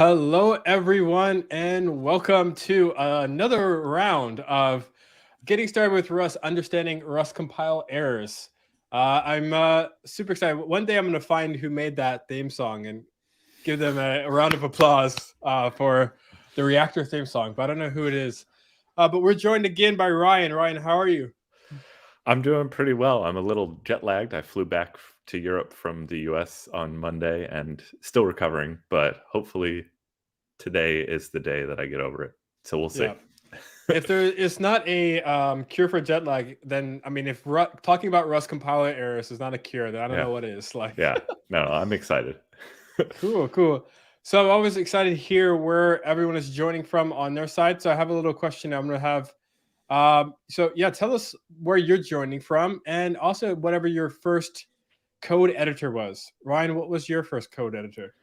Hello, everyone, and welcome to another round of getting started with Rust, understanding Rust compile errors. I'm super excited. One day I'm going to find who made that theme song and give them a round of applause for the Reactor theme song, but I don't know who it is. But we're joined again by Ryan. Ryan, how are you? I'm doing pretty well. I'm a little jet lagged. I flew back to Europe from the US on Monday and still recovering, but hopefully today is the day that I get over it. So we'll see. Yeah. If there is not a cure for jet lag, then I mean, if talking about Rust compiler errors is not a cure, then I don't Yeah. know what is. Like, Yeah. No, I'm excited. cool, cool. So I'm always excited to hear where everyone is joining from on their side. So I have a little question I'm going to have. So yeah, tell us where you're joining from, and also whatever your first code editor was. Ryan, what was your first code editor?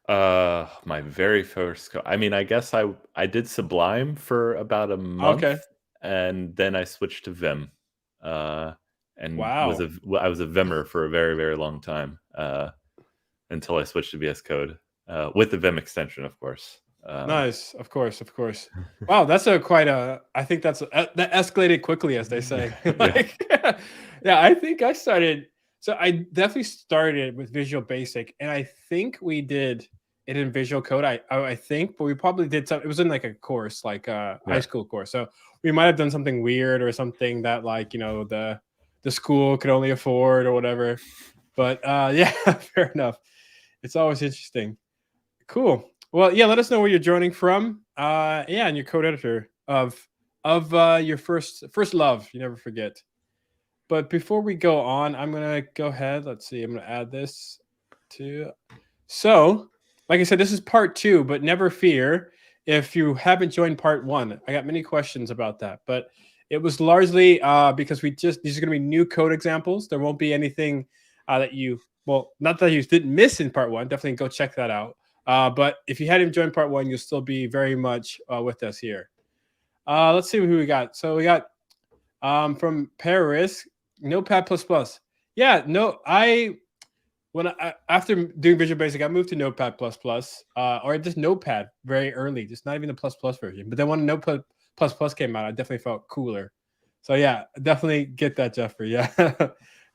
My very first I mean, I guess I did Sublime for about a month Okay. and then I switched to Vim. And Wow. I was a Vimmer for a very, very long time. Until I switched to VS Code with the Vim extension, of course. Nice, of course, of course. Wow, that's a quite a. I think that escalated quickly, as they say. Yeah. Like, yeah, I think I started. So I definitely started with Visual Basic, and I think we did it in Visual Code. I think, but we probably did some. It was in like a course, like a high Yeah. school course. So we might have done something weird or something that, like, the school could only afford or whatever. But yeah, fair enough. It's always interesting. Cool. Well, yeah, let us know where you're joining from. Yeah, and your code editor of your first love. You never forget. But before we go on, I'm gonna go ahead. Let's see. I'm gonna add this to. So, like I said, this is part two, but never fear if you haven't joined part one. I got many questions about that, but it was largely because these are gonna be new code examples. There won't be anything that not that you didn't miss in part one. Definitely go check that out. But if you hadn't joined part one, you'll still be very much with us here. Let's see who we got. So we got from Paris, Notepad++. Yeah, no, after doing Visual Basic, I moved to Notepad++, or just Notepad very early, just not even the plus version. But then when Notepad++ came out, I definitely felt cooler. So yeah, definitely get that, Jeffrey. Yeah,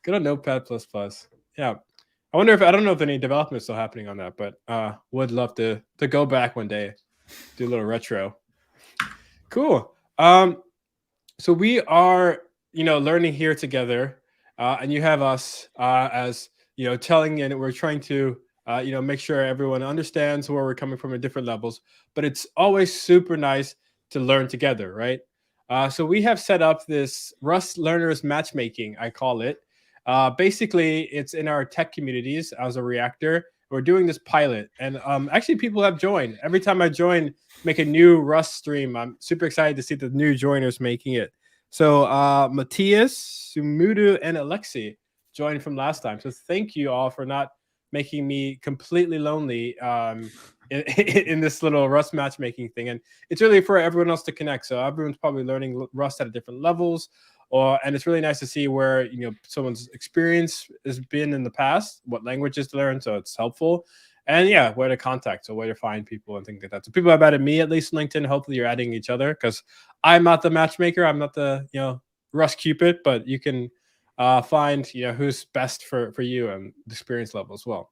good on Notepad++. Yeah, I don't know if any development is still happening on that, but would love to go back one day, do a little retro. Cool. So we are, learning here together, and you have us as telling, and we're trying to, make sure everyone understands where we're coming from at different levels. But it's always super nice to learn together, right? So we have set up this Rust Learners Matchmaking, I call it. Basically, it's in our tech communities as a reactor. We're doing this pilot, and actually, people have joined. Every time I join, make a new Rust stream, I'm super excited to see the new joiners making it. So Matthias, Sumudu, and Alexi joined from last time. So thank you all for not making me completely lonely in this little Rust matchmaking thing. And it's really for everyone else to connect. So everyone's probably learning Rust at different levels. And it's really nice to see where someone's experience has been in the past, what languages to learn. So it's helpful. And yeah, where to contact, so where to find people and things like that. So people have added me, at least LinkedIn. Hopefully you're adding each other, because I'm not the matchmaker. I'm not the Rust Cupid, but you can find who's best for you and the experience level as well.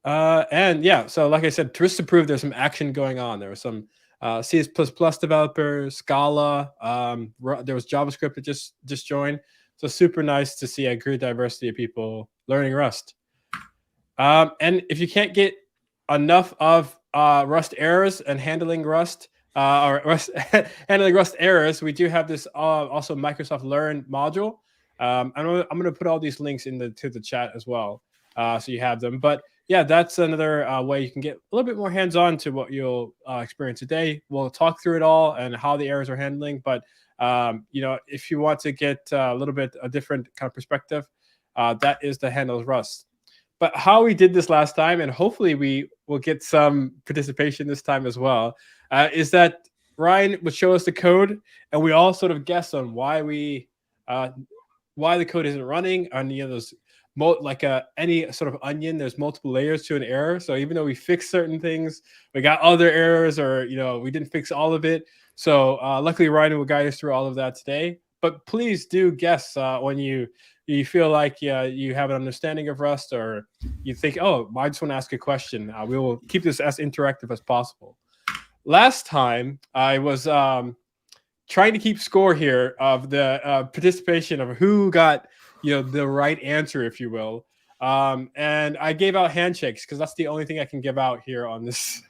And yeah, so like I said, just to prove there's some action going on. There was some C++ developers, Scala. There was JavaScript that just joined. So super nice to see a great diversity of people learning Rust. And if you can't get enough of Rust errors and handling Rust, handling Rust errors, we do have this also Microsoft Learn module. I'm going to put all these links to the chat as well, so you have them. But yeah, that's another way you can get a little bit more hands-on to what you'll experience today. We'll talk through it all and how the errors are handling. But if you want to get a little bit a different kind of perspective, that is the handles Rust. But how we did this last time, and hopefully we will get some participation this time as well, is that Ryan would show us the code, and we all sort of guess on why the code isn't running on those like any sort of onion, there's multiple layers to an error. So even though we fix certain things, we got other errors, or we didn't fix all of it. So luckily Ryan will guide us through all of that today. But please do guess when you feel like you have an understanding of Rust, or you think, oh, I just want to ask a question. We will keep this as interactive as possible. Last time I was trying to keep score here of the participation of who got the right answer, if you will. And I gave out handshakes because that's the only thing I can give out here on this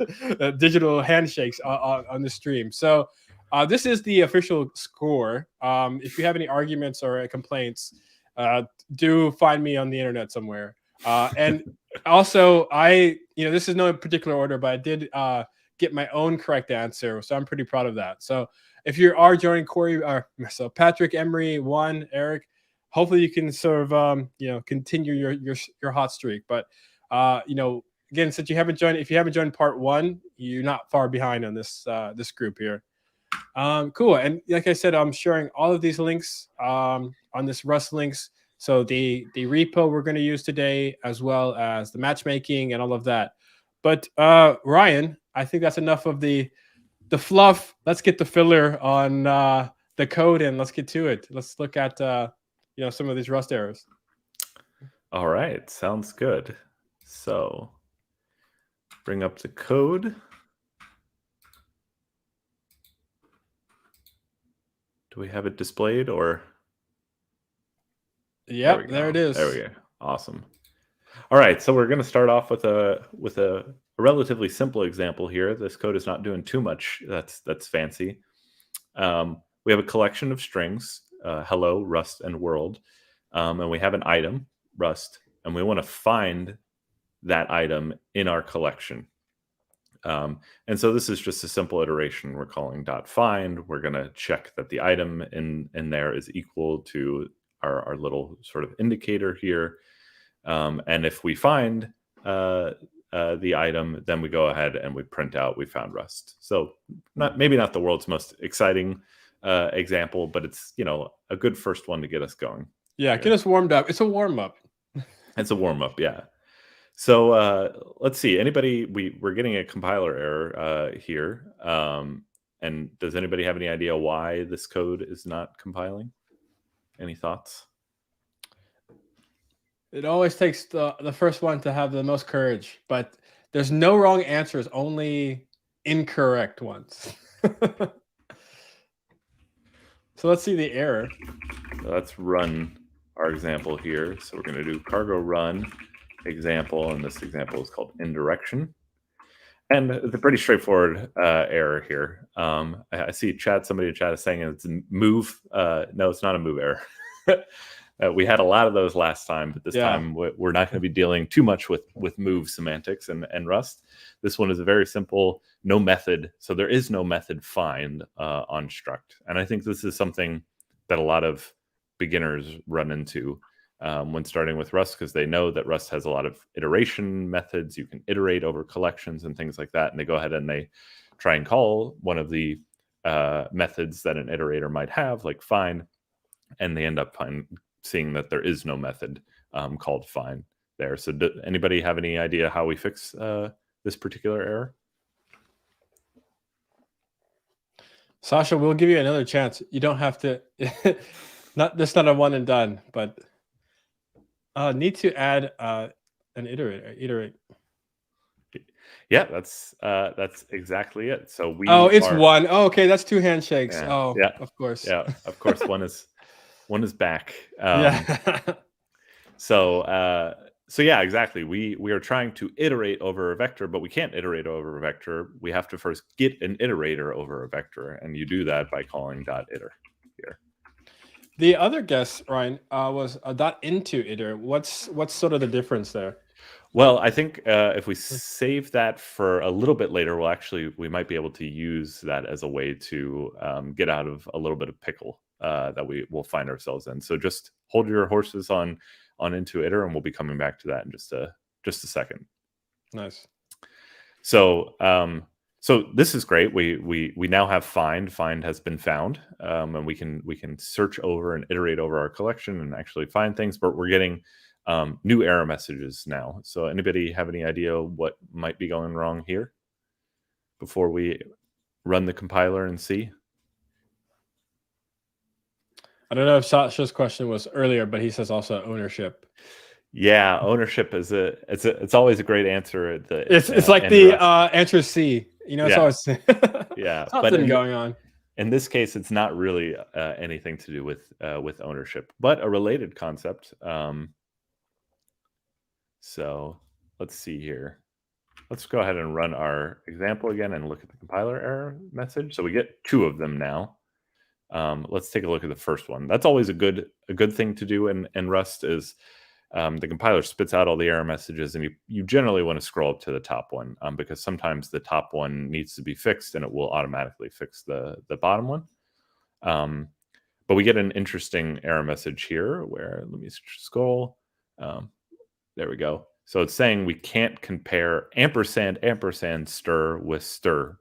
digital handshakes on the stream. So this is the official score. If you have any arguments or complaints, do find me on the internet somewhere. And also, this is no particular order, but I did get my own correct answer, so I'm pretty proud of that. So if you are joining Corey, so Patrick, Emery, Juan, Eric, hopefully you can sort of continue your hot streak. But again, since you haven't joined, if you haven't joined part 1, you're not far behind on this group here. Cool. And like I said, I'm sharing all of these links on this Rust links. So the repo we're going to use today, as well as the matchmaking and all of that. But Ryan, I think that's enough of the fluff. Let's get the filler on the code, and let's get to it. Let's look at some of these Rust errors. All right, sounds good. So bring up the code. Do we have it displayed, or? Yep, there it is. There we go. Awesome. All right, so we're going to start off with a relatively simple example here. This code is not doing too much that's fancy. We have a collection of strings, hello, Rust, and world, and we have an item, Rust, and we want to find that item in our collection. And so this is just a simple iteration. We're calling .find. We're going to check that the item in there is equal to our little sort of indicator here. And if we find the item, then we go ahead and we print out we found Rust. So maybe not the world's most exciting example, but it's a good first one to get us going. Yeah, get us warmed up. It's a warm up. It's a warm up, yeah. So let's see. Anybody? We're getting a compiler error here. And does anybody have any idea why this code is not compiling? Any thoughts? It always takes the first one to have the most courage, but there's no wrong answers, only incorrect ones. So let's see the error. So let's run our example here. So we're going to do cargo run example, and this example is called indirection. And it's a pretty straightforward error here. I see somebody in chat is saying it's a move. No, it's not a move error. We had a lot of those last time, but this time we're not going to be dealing too much with move semantics and Rust. This one is a very simple, no method. So there is no method find on struct. And I think this is something that a lot of beginners run into when starting with Rust, because they know that Rust has a lot of iteration methods. You can iterate over collections and things like that. And they go ahead and they try and call one of the methods that an iterator might have, like find, and they end up seeing that there is no method called find there. So anybody have any idea how we fix this particular error? Sasha, we'll give you another chance. You don't have to. That's not a one and done, but need to add an iterate. Yeah, that's exactly it. So it's one. Oh, okay, that's two handshakes. Yeah, yeah, of course. Yeah, of course. One is back. Yeah. So yeah, exactly. We are trying to iterate over a vector, but we can't iterate over a vector. We have to first get an iterator over a vector, and you do that by calling .iter here. The other guess, Ryan, was a .into iter. What's sort of the difference there? Well, I think if we save that for a little bit later, we might be able to use that as a way to get out of a little bit of pickle that we will find ourselves in. So just hold your horses on into iter, and we'll be coming back to that in just a second. Nice. So this is great. We now have find. Find has been found, and we can search over and iterate over our collection and actually find things. But we're getting new error messages now. So anybody have any idea what might be going wrong here before we run the compiler and see? I don't know if Sasha's question was earlier, but he says also ownership. Yeah, ownership is it's always a great answer. It's like the answer C. You know, it's always yeah, something going on. In this case, it's not really anything to do with ownership, but a related concept. So let's see here. Let's go ahead and run our example again and look at the compiler error message. So we get 2 of them now. Let's take a look at the first one. That's always a good thing to do in Rust is the compiler spits out all the error messages, and you generally want to scroll up to the top one because sometimes the top one needs to be fixed and it will automatically fix the bottom one. But we get an interesting error message here where, let me scroll. There we go. So it's saying we can't compare ampersand stir with stir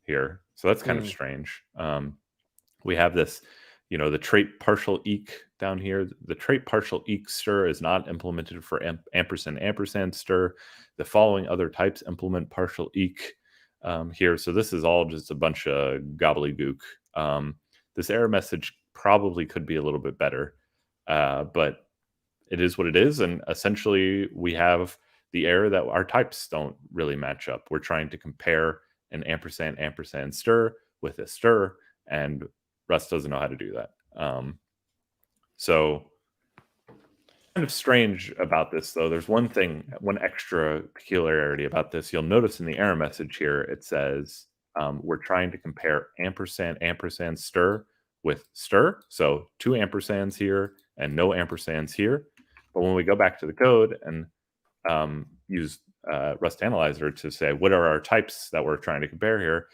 here. So that's kind of strange. We have this, the trait partial eq down here. The trait partial eq stir is not implemented for ampersand stir. The following other types implement partial eq here. So this is all just a bunch of gobbledygook. This error message probably could be a little bit better, but it is what it is. And essentially we have the error that our types don't really match up. We're trying to compare an ampersand stir with a stir, and Rust doesn't know how to do that. So kind of strange about this, though. There's one extra peculiarity about this. You'll notice in the error message here, it says we're trying to compare ampersand stir with stir. So 2 ampersands here and no ampersands here. But when we go back to the code and use Rust Analyzer to say, what are our types that we're trying to compare here?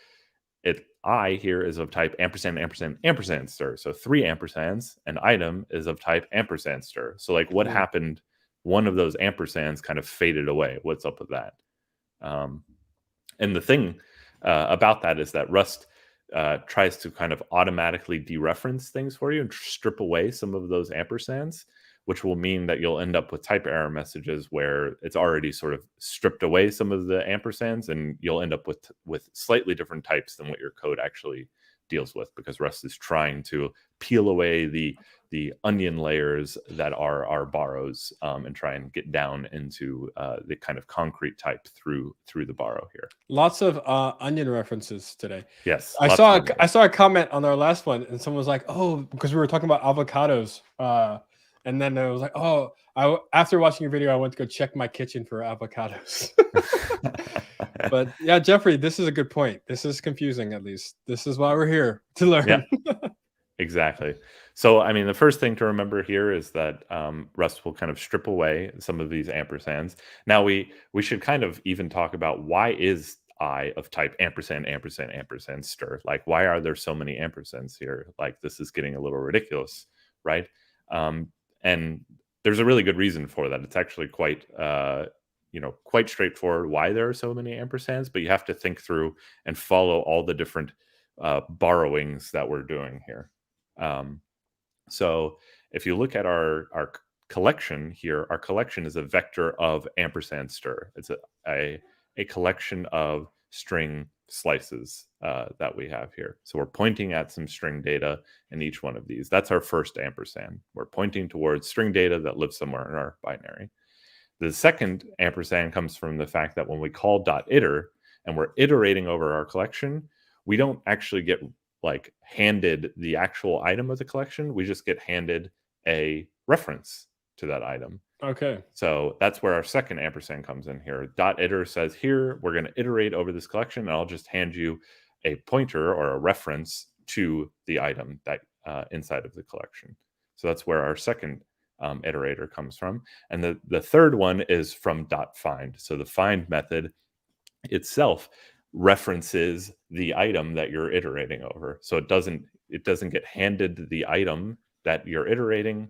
I here is of type ampersand stir. So 3 ampersands, and item is of type ampersand stir. So like what happened? One of those ampersands kind of faded away. What's up with that? And the thing about that is that Rust tries to kind of automatically dereference things for you and strip away some of those ampersands, which will mean that you'll end up with type error messages where it's already sort of stripped away some of the ampersands, and you'll end up with slightly different types than what your code actually deals with, because Rust is trying to peel away the onion layers that are our borrows and try and get down into the kind of concrete type through the borrow here. Lots of onion references today. Yes. I saw a comment on our last one, and someone was like, oh, because we were talking about avocados. And then I was like, oh, after watching your video, I went to go check my kitchen for avocados. But yeah, Jeffrey, this is a good point. This is confusing, at least. This is why we're here, to learn. Yeah, exactly. So, I mean, the first thing to remember here is that Rust will kind of strip away some of these ampersands. Now, we should kind of even talk about why is I of type ampersand stir? Like, why are there so many ampersands here? Like, this is getting a little ridiculous, right? And there's a really good reason for that. It's actually quite straightforward why there are so many ampersands, but you have to think through and follow all the different borrowings that we're doing here. So if you look at our collection here, our collection is a vector of ampersand stir. It's a collection of string slices that we have here. So we're pointing at some string data in each one of these. That's our first ampersand. We're pointing towards string data that lives somewhere in our binary. The second ampersand comes from the fact that when we call .iter and we're iterating over our collection, we don't actually get like handed the actual item of the collection. We just get handed a reference to that item. Okay. So that's where our second ampersand comes in here. .iter says here, we're going to iterate over this collection, and I'll just hand you a pointer or a reference to the item that inside of the collection. So that's where our second iterator comes from. And the third one is from .find. So the find method itself references the item that you're iterating over. So it doesn't get handed the item that you're iterating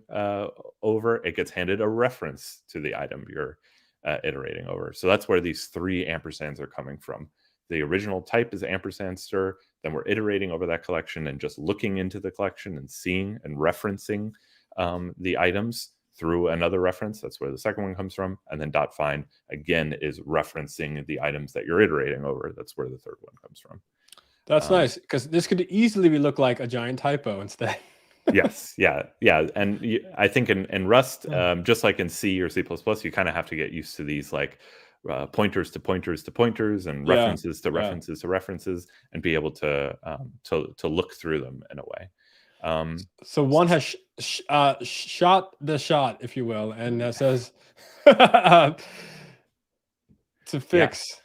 over. It gets handed a reference to the item you're iterating over. So that's where these 3 ampersands are coming from. The original type is ampersand stir. Then we're iterating over that collection and just looking into the collection and seeing and referencing the items through another reference. That's where the second one comes from. And then .find, again, is referencing the items that you're iterating over. That's where the third one comes from. That's nice, because this could easily look like a giant typo instead. Yes, yeah. And I think in Rust, just like in C or C++, you kind of have to get used to these like pointers to pointers to pointers and references to references to references, and be able to look through them in a way. So one has shot the shot, if you will, and says to fix.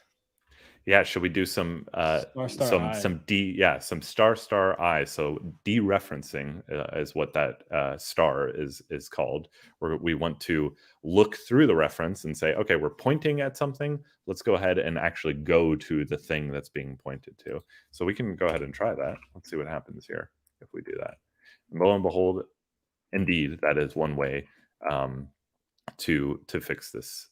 Yeah, should we do some some star I? So dereferencing is what that star is called. Where we want to look through the reference and say, okay, we're pointing at something. Let's go ahead and actually go to the thing that's being pointed to. So we can go ahead and try that. Let's see what happens here if we do that. And lo and behold, indeed, that is one way to fix this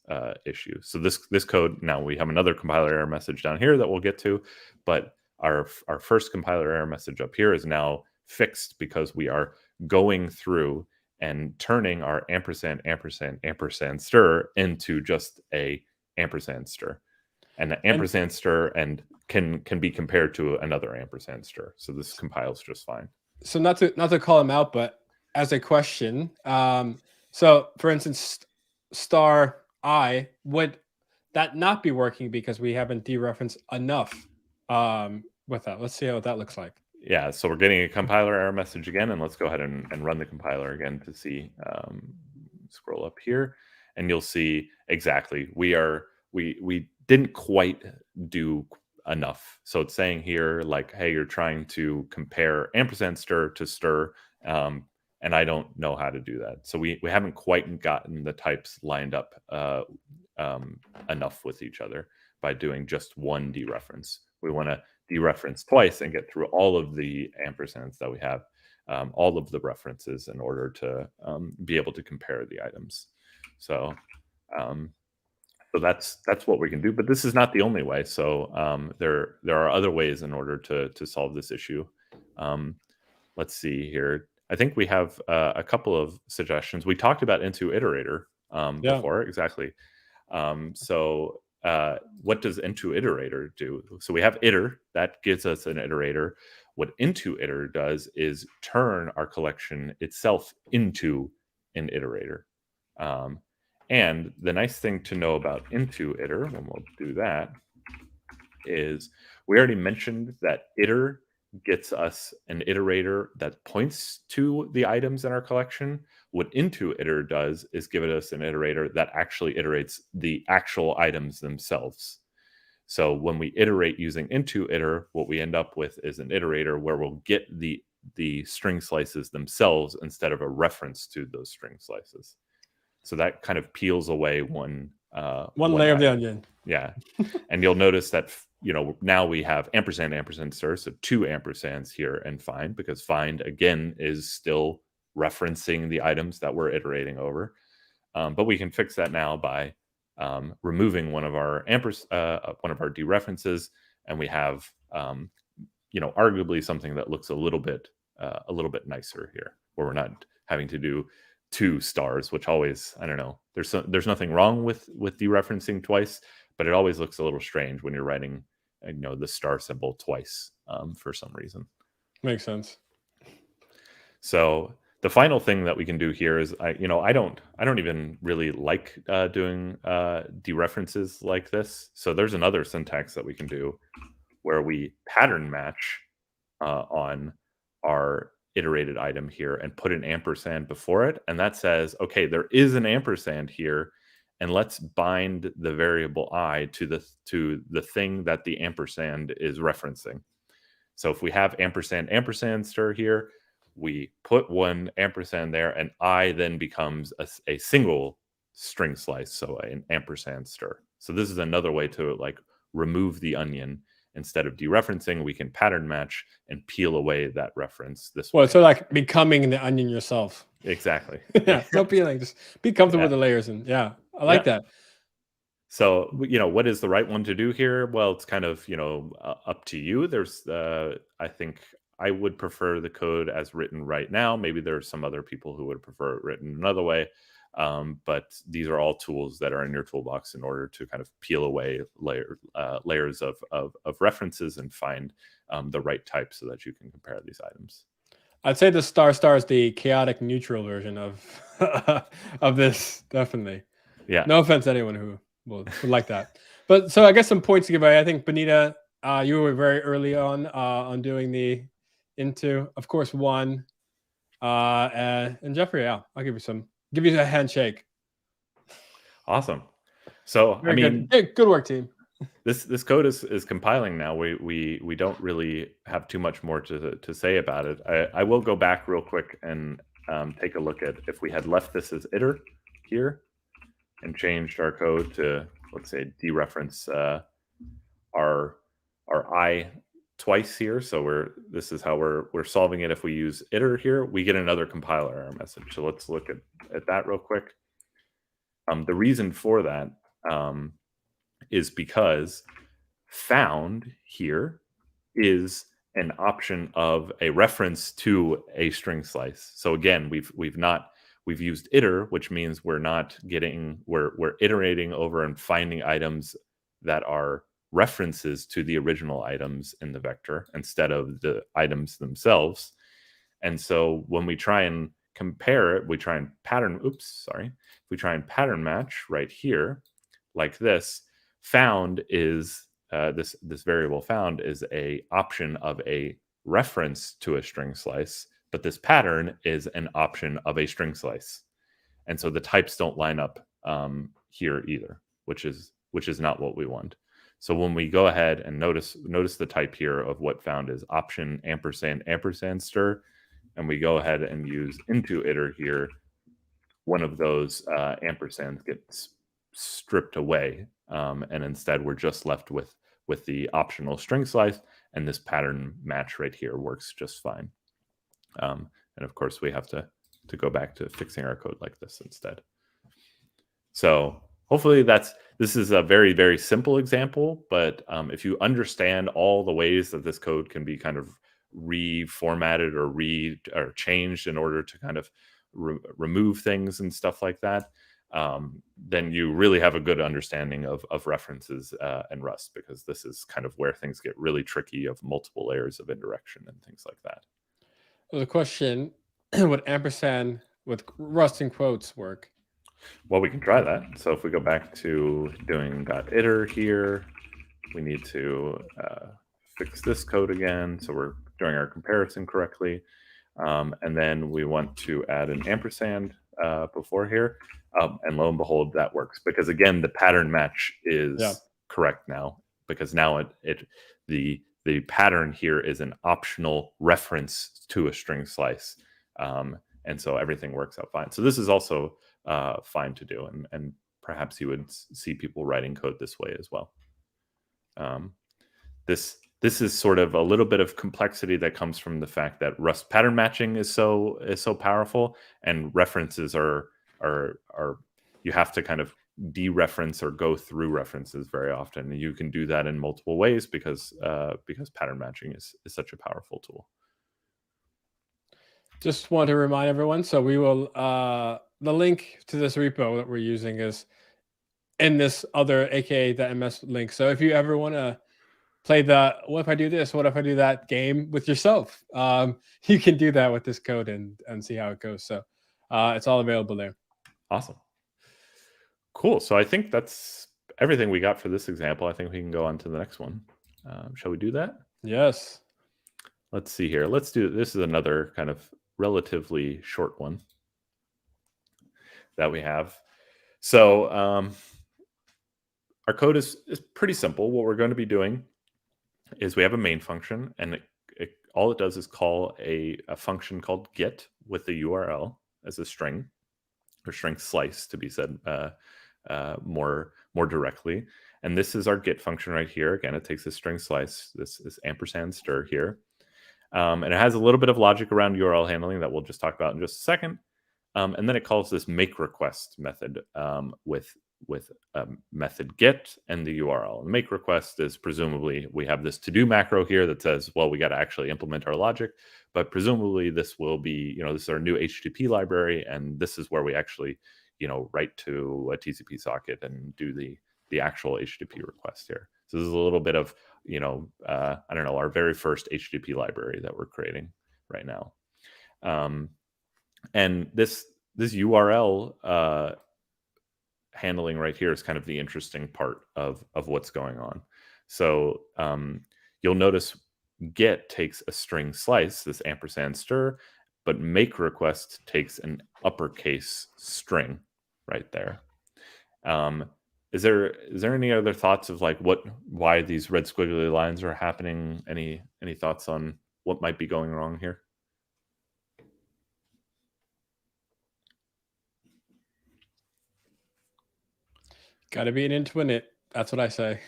issue. So this code, now we have another compiler error message down here that we'll get to, but our first compiler error message up here is now fixed because we are going through and turning our ampersand stir into just a ampersand stir, and the ampersand stir and can be compared to another ampersand stir. So this compiles just fine. So not to call him out, but as a question, so for instance, star I, would that not be working because we haven't dereferenced enough with that? Let's see how that looks like. Yeah, so we're getting a compiler error message again, and let's go ahead and run the compiler again to see. Scroll up here, and you'll see exactly we didn't quite do enough. So it's saying here like, hey, you're trying to compare ampersand stir to stir, and I don't know how to do that. So we haven't quite gotten the types lined up enough with each other by doing just one dereference. We want to dereference twice and get through all of the ampersands that we have, all of the references, in order to be able to compare the items. So that's what we can do, but this is not the only way. So there are other ways in order to solve this issue. Let's see here. I think we have a couple of suggestions. We talked about into iterator before, exactly. So what does into iterator do? So we have iter, that gives us an iterator. What into iter does is turn our collection itself into an iterator. And the nice thing to know about into iter, when we'll do that, is we already mentioned that iter gets us an iterator that points to the items in our collection. What into iter does is give us an iterator that actually iterates the actual items themselves. So when we iterate using into iter, what we end up with is an iterator where we'll get the string slices themselves instead of a reference to those string slices. So that kind of peels away one layer of the onion. Yeah. And you'll notice that now we have ampersand stir, so 2 ampersands here, and find, because find again is still referencing the items that we're iterating over. But we can fix that now by removing one of our dereferences, and we have arguably something that looks a little bit nicer here, where we're not having to do 2 stars, which always, I don't know, there's nothing wrong with dereferencing twice, but it always looks a little strange when you're writing the star symbol twice for some reason. Makes sense. So the final thing that we can do here is I don't even really like doing dereferences like this. So there's another syntax that we can do where we pattern match on our iterated item here and put an ampersand before it, and that says, okay, there is an ampersand here, and let's bind the variable I to the thing that the ampersand is referencing. So if we have ampersand stir here, we put one ampersand there, and I then becomes a single string slice, so an ampersand stir. So this is another way to remove the onion. Instead of dereferencing, we can pattern match and peel away that reference this way. Well, so becoming the onion yourself. Exactly. Yeah, no peeling, just be comfortable with the layers, and I like that. So what is the right one to do here? Well, it's kind of up to you. There's I think I would prefer the code as written right now. Maybe there are some other people who would prefer it written another way. But these are all tools that are in your toolbox in order to kind of peel away layers of references and find the right type so that you can compare these items. I'd say the star is the chaotic neutral version of of this, definitely. Yeah. No offense to anyone who would like that. But so I guess some points to give away. I think Benita, you were very early on doing the into, of course, one. And Jeffrey, yeah, I'll give you a handshake. Awesome. So Very I mean, good work, team. This code is compiling now. We don't really have too much more to say about it. I will go back real quick and take a look at if we had left this as iter here and changed our code to, let's say, dereference our I twice here. So this is how we're solving it. If we use iter here, we get another compiler error message. So let's look at that real quick. The reason for that is because found here is an option of a reference to a string slice. So again, we've used iter, which means we're iterating over and finding items that are references to the original items in the vector instead of the items themselves. And so when we try and compare it, we try and pattern match right here like this. Found is this variable found is a option of a reference to a string slice, but this pattern is an option of a string slice, and so the types don't line up here either, which is not what we want. So when we go ahead and notice the type here of what found is option ampersand stir, and we go ahead and use into iter here, one of those ampersands gets stripped away, and instead we're just left with the optional string slice, and this pattern match right here works just fine. And of course we have to go back to fixing our code like this instead. So hopefully this is a very, very simple example, but if you understand all the ways that this code can be kind of reformatted or changed in order to kind of remove things and stuff like that, then you really have a good understanding of references and Rust, because this is kind of where things get really tricky, of multiple layers of indirection and things like that. Well, the question, would ampersand with Rust in quotes work? Well, we can try that. So if we go back to doing .iter here, we need to fix this code again, so we're doing our comparison correctly. And then we want to add an ampersand before here. And lo and behold, that works, because again, the pattern match is correct now, because now the pattern here is an optional reference to a string slice. And so everything works out fine. So this is also fine to do. And perhaps you would see people writing code this way as well. This is sort of a little bit of complexity that comes from the fact that Rust pattern matching is so powerful, and references are you have to kind of dereference or go through references very often. And you can do that in multiple ways because pattern matching is such a powerful tool. Just want to remind everyone, so we will the link to this repo that we're using is in this other, aka the MS link. So if you ever want to play the what if I do this, what if I do that game with yourself, you can do that with this code and see how it goes. So it's all available there. Awesome. Cool. So I think that's everything we got for this example. I think we can go on to the next one. Shall we do that? Yes. Let's see here. This is another kind of relatively short one that we have. So our code is pretty simple. What we're going to be doing is we have a main function, and all it does is call a function called get with the URL as a string, or string slice to be said more directly. And this is our get function right here. Again, it takes a string slice. This is ampersand stir here. And it has a little bit of logic around URL handling that we'll just talk about in just a second. And then it calls this make request method with method get and the URL. And make request is presumably we have this to do macro here that says, well, we got to actually implement our logic, but presumably this will be, this is our new HTTP library, and this is where we actually, write to a TCP socket and do the actual HTTP request here. So this is a little bit of, I don't know, our very first HTTP library that we're creating right now. And this URL handling right here is kind of the interesting part of what's going on. So you'll notice get takes a string slice, this ampersand stir, but make request takes an uppercase string right there. Is there any other thoughts of like why these red squiggly lines are happening? Any thoughts on what might be going wrong here? Got to be an int to a nit. That's what I say.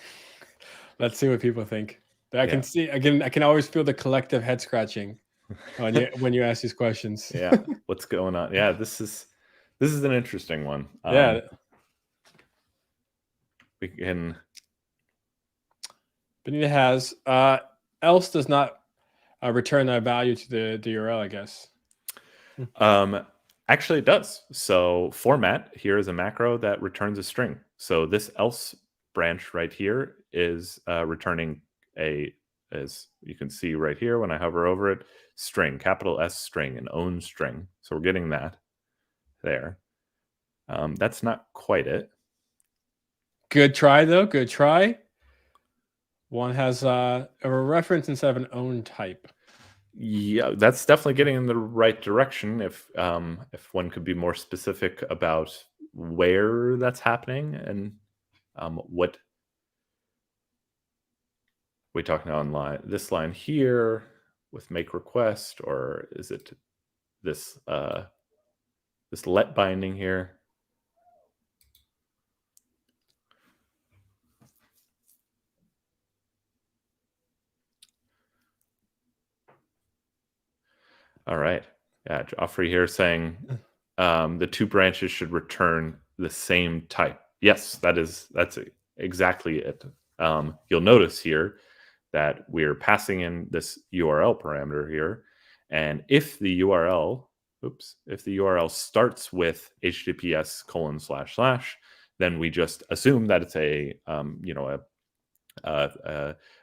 Let's see what people think. But I can see again. I can always feel the collective head scratching when you ask these questions. Yeah, what's going on? Yeah, this is an interesting one. Yeah, we can. Benita has else does not return that value to the URL, I guess. Actually, it does. So format here is a macro that returns a string. So this else branch right here is returning as you can see right here when I hover over it, string, capital S string, an own string. So we're getting that there. That's not quite it. Good try, though. Good try. One has a reference instead of an own type. Yeah, that's definitely getting in the right direction. If one could be more specific about where that's happening and what we talking online. This line here with make request, or is it this this let binding here? All right. Yeah, Joffrey here saying the two branches should return the same type. Yes, that's exactly it. You'll notice here that we're passing in this URL parameter here, and if the URL starts with https:// then we just assume that it's an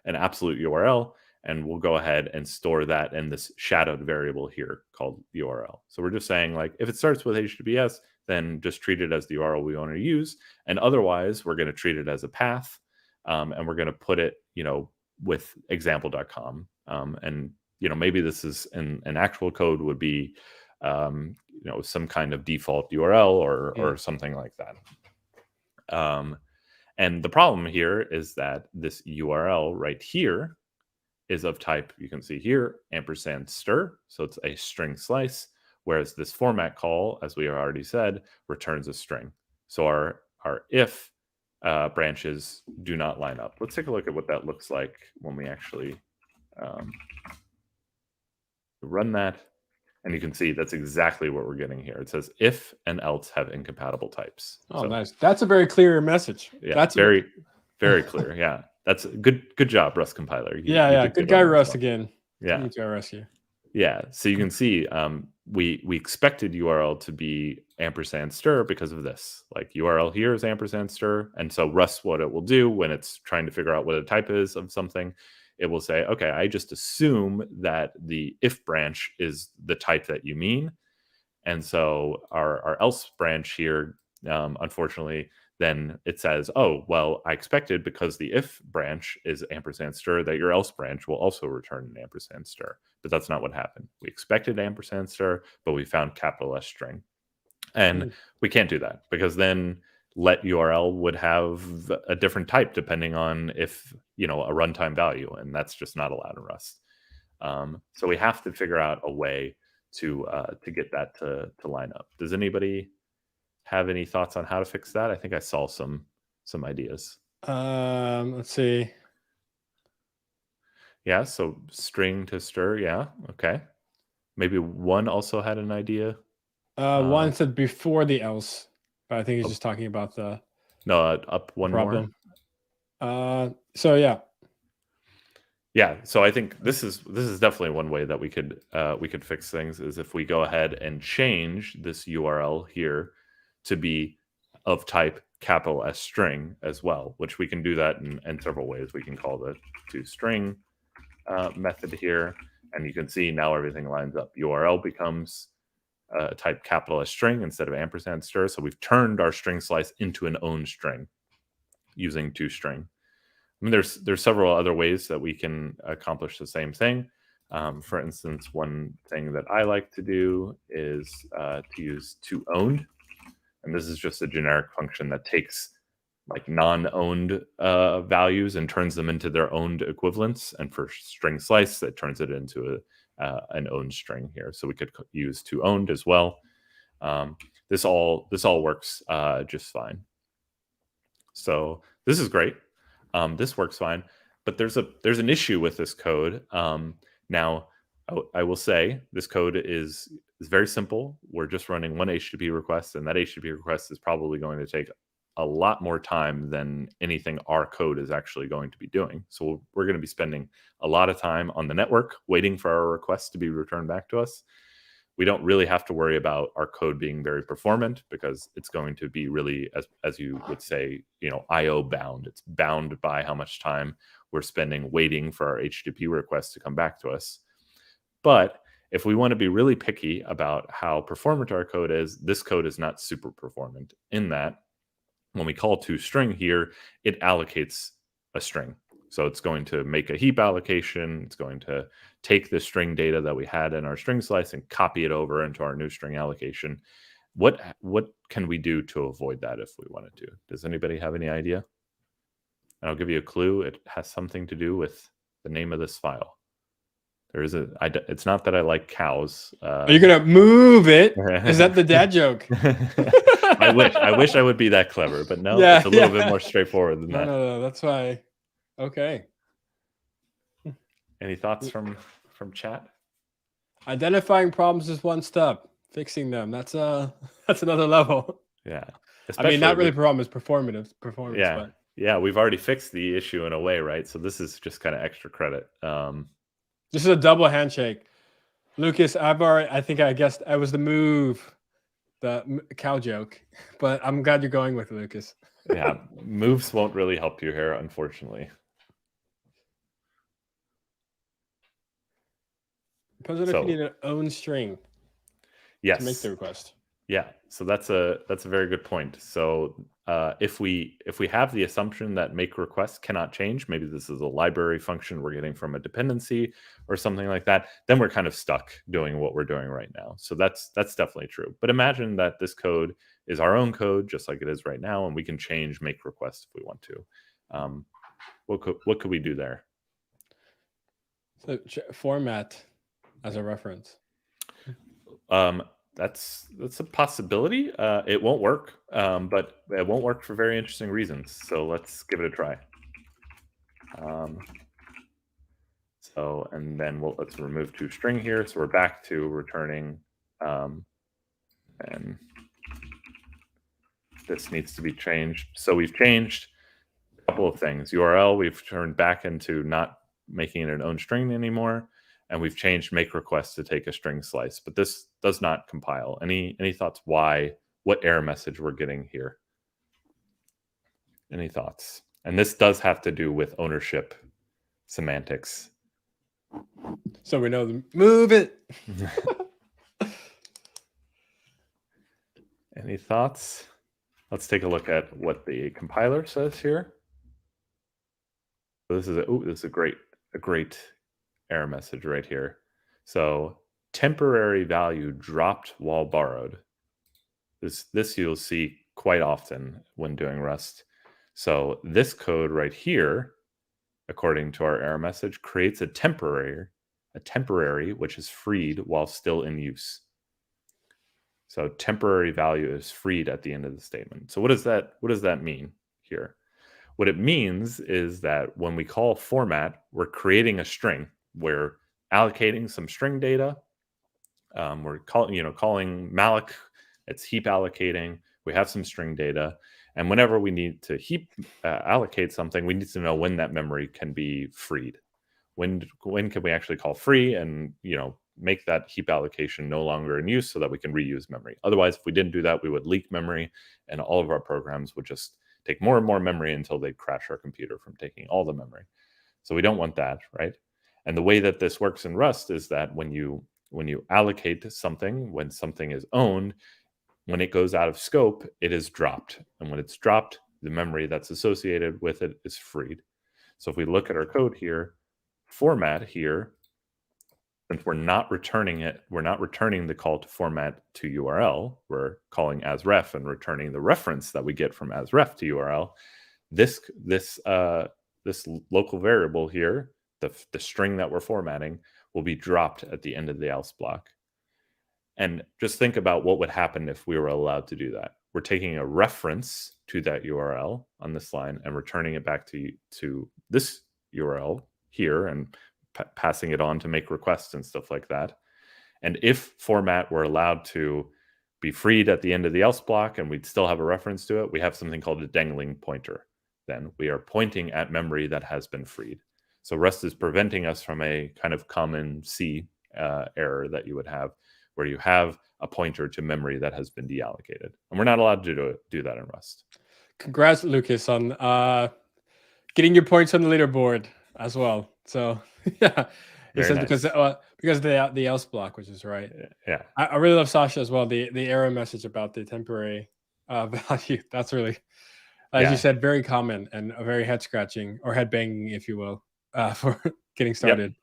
absolute URL, and we'll go ahead and store that in this shadowed variable here called URL. So we're just saying, like, if it starts with HTTPS, then just treat it as the URL we want to use. And otherwise, we're going to treat it as a path, and we're going to put it, with example.com. And, maybe this is an actual code would be, some kind of default URL or something like that. And the problem here is that this URL right here is of type, you can see here, ampersand stir. So it's a string slice, whereas this format call, as we already said, returns a string. So our if branches do not line up. Let's take a look at what that looks like when we actually run that. And you can see that's exactly what we're getting here. It says if and else have incompatible types. Oh, so, nice. That's a very clear message. Yeah, that's very, very clear. Yeah, that's good job, Rust compiler. You good guy, Rust again. Yeah, good guy, Rust here. Yeah, so you can see we expected URL to be ampersand stir because of this. Like URL here is ampersand stir, and so Rust, what it will do when it's trying to figure out what a type is of something, it will say, okay, I just assume that the if branch is the type that you mean. And so our else branch here, unfortunately, then it says, oh, well, I expected because the if branch is ampersand stir that your else branch will also return an ampersand stir. But that's not what happened. We expected ampersand stir, but we found capital S string. And we can't do that because then let URL would have a different type depending on if, a runtime value, and that's just not allowed in Rust. So we have to figure out a way to get that to line up. Does anybody have any thoughts on how to fix that? I think I saw some ideas. Let's see. Yeah, so string to stir. Yeah, okay. Maybe one also had an idea. One said before the else, but I think he's just talking about the up one problem. More. So yeah, so I think this is definitely one way that we could fix things is if we go ahead and change this URL here to be of type capital S string as well, which we can do that in several ways. We can call the toString method here, and you can see now everything lines up. URL becomes type capital S string instead of ampersand stir. So we've turned our string slice into an own string using toString. I mean, there's several other ways that we can accomplish the same thing. For instance, one thing that I like to do is to use toOwned, and this is just a generic function that takes like non-owned values and turns them into their owned equivalents. And for string slice, it turns it into an owned string here. So we could use toOwned as well. This all works just fine. So this is great. This works fine, but there's an issue with this code. Now, I will say this code is very simple. We're just running one HTTP request, and that HTTP request is probably going to take a lot more time than anything our code is actually going to be doing. So we're going to be spending a lot of time on the network waiting for our requests to be returned back to us. We don't really have to worry about our code being very performant because it's going to be really, as you would say, IO bound. It's bound by how much time we're spending waiting for our HTTP requests to come back to us. But if we want to be really picky about how performant our code is, this code is not super performant in that when we call toString here, it allocates a string. So it's going to make a heap allocation. It's going to take the string data that we had in our string slice and copy it over into our new string allocation. What can we do to avoid that if we wanted to? Does anybody have any idea? And I'll give you a clue. It has something to do with the name of this file. It's not that I like cows. Are you gonna move it? Is that the dad joke? I wish I would be that clever, but no, it's a little bit more straightforward than that. No, that's why. Okay. Any thoughts from chat? Identifying problems is one step. Fixing them, that's another level. Yeah. I mean, not really problem, it's performance. Yeah. But. Yeah, we've already fixed the issue in a way, right? So this is just kind of extra credit. This is a double handshake. Lucas, I think I guessed I was the move, the cow joke, but I'm glad you're going with it, Lucas. Yeah, moves won't really help you here, unfortunately. Depends on if you need an own string. Yes. To make the request. Yeah, so that's a very good point. So if we have the assumption that make requests cannot change, maybe this is a library function we're getting from a dependency or something like that, then we're kind of stuck doing what we're doing right now. So that's definitely true. But imagine that this code is our own code, just like it is right now, and we can change make requests if we want to. What could we do there? So format as a reference. That's a possibility. It won't work, but it won't work for very interesting reasons. So let's give it a try. And then let's remove toString here. So we're back to returning, and this needs to be changed. So we've changed a couple of things. URL, we've turned back into not making it an own string anymore. And we've changed make request to take a string slice, but this does not compile. Any thoughts why, what error message we're getting here? Any thoughts? And this does have to do with ownership semantics. So we know move it. Any thoughts? Let's take a look at what the compiler says here. So this is a great error message right here. So temporary value dropped while borrowed. This you'll see quite often when doing Rust. So this code right here, according to our error message, creates a temporary which is freed while still in use. So temporary value is freed at the end of the statement. So what does that mean here? What it means is that when we call format, we're creating a string. We're allocating some string data. We're calling malloc. It's heap allocating. We have some string data, and whenever we need to heap allocate something, we need to know when that memory can be freed. When can we actually call free and make that heap allocation no longer in use so that we can reuse memory. Otherwise, if we didn't do that, we would leak memory, and all of our programs would just take more and more memory until they'd crash our computer from taking all the memory. So we don't want that, right? And the way that this works in Rust is that when you allocate something, when something is owned, when it goes out of scope, it is dropped. And when it's dropped, the memory that's associated with it is freed. So if we look at our code here, format here, since we're not returning it, we're not returning the call to format to URL, we're calling asref and returning the reference that we get from asref to URL. This local variable here, the string that we're formatting, will be dropped at the end of the else block. And just think about what would happen if we were allowed to do that. We're taking a reference to that URL on this line and returning it back to this URL here and passing it on to make requests and stuff like that. And if format were allowed to be freed at the end of the else block and we'd still have a reference to it, we have something called a dangling pointer. Then we are pointing at memory that has been freed. So Rust is preventing us from a kind of common C error that you would have, where you have a pointer to memory that has been deallocated. And we're not allowed to do that in Rust. Congrats, Lucas, on getting your points on the leaderboard as well. So yeah, he says nice. because of the else block, which is right. Yeah, I really love Sasha as well. The error message about the temporary value. That's really, as you said, very common and a very head scratching or head banging, if you will, for getting started. Yep.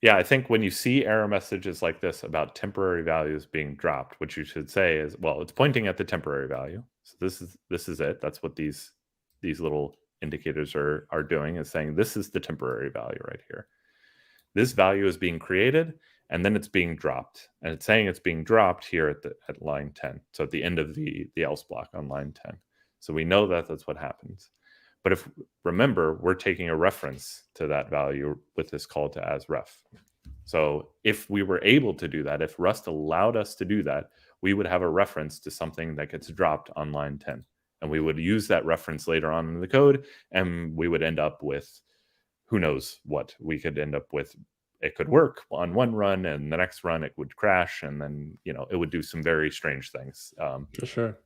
Yeah, I think when you see error messages like this about temporary values being dropped, what you should say is, well, it's pointing at the temporary value. So this is it. That's what these little indicators are doing, is saying this is the temporary value right here. This value is being created and then it's being dropped. And it's saying it's being dropped here at line 10. So at the end of the else block on line 10. So we know that that's what happens. But if, remember, we're taking a reference to that value with this call to asref. So if we were able to do that, if Rust allowed us to do that, we would have a reference to something that gets dropped on line 10. And we would use that reference later on in the code, and we would end up with, who knows what. We could end up with, it could work on one run, and the next run it would crash, and then, it would do some very strange things. For sure.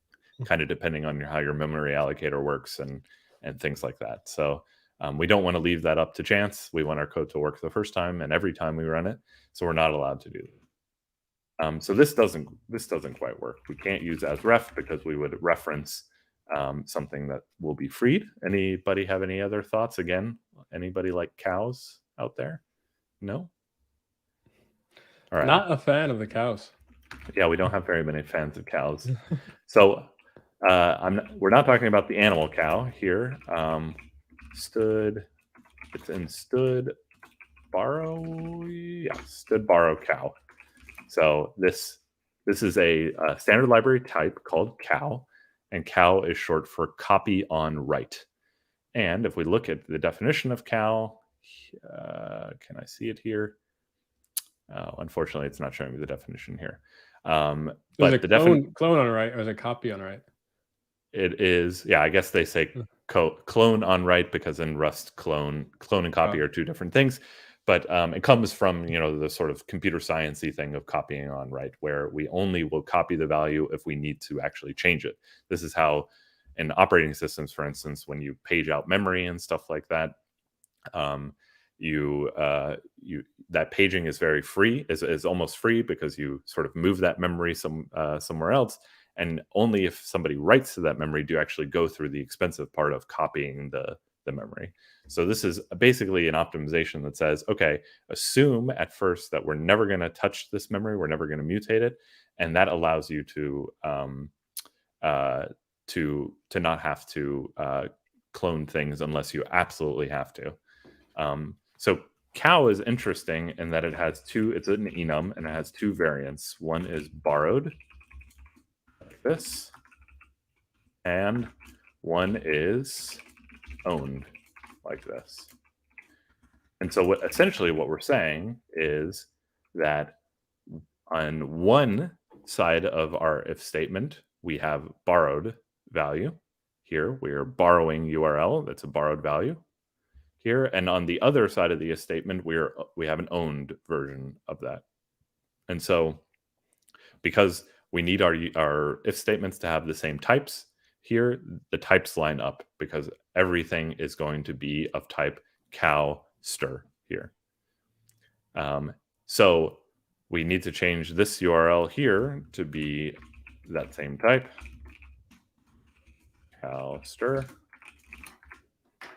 Kind of depending on how your memory allocator works and things like that. So we don't want to leave that up to chance. We want our code to work the first time and every time we run it. So we're not allowed to do that. So this doesn't quite work. We can't use asref because we would reference something that will be freed. Anybody have any other thoughts? Again, anybody like cows out there? No? All right. Not a fan of the cows. Yeah, we don't have very many fans of cows. So we're not talking about the animal cow here. It's in stood borrow. Yeah, stood borrow cow. So this is a standard library type called cow, and cow is short for copy on write. And if we look at the definition of cow, can I see it here? Unfortunately, it's not showing me the definition here. But the clone on write, or is it copy on write? It is, yeah, I guess they say clone on write because in Rust clone and copy are two different things. But it comes from, the sort of computer sciencey thing of copying on write, where we only will copy the value if we need to actually change it. This is how in operating systems, for instance, when you page out memory and stuff like that, that paging is very free, is almost free, because you sort of move that memory somewhere else. And only if somebody writes to that memory do you actually go through the expensive part of copying the memory. So this is basically an optimization that says, okay, assume at first that we're never going to touch this memory, we're never going to mutate it, and that allows you to not have to clone things unless you absolutely have to. So cow is interesting in that it has it's an enum and it has two variants. One is borrowed, like this, and one is owned, like this. And so essentially what we're saying is that on one side of our if statement, we have borrowed value. Here we are borrowing URL, that's a borrowed value here. And on the other side of the if statement, we have an owned version of that And so because we need our if statements to have the same types here, the types line up because everything is going to be of type cow stir here. So we need to change this URL here to be that same type, cow stir.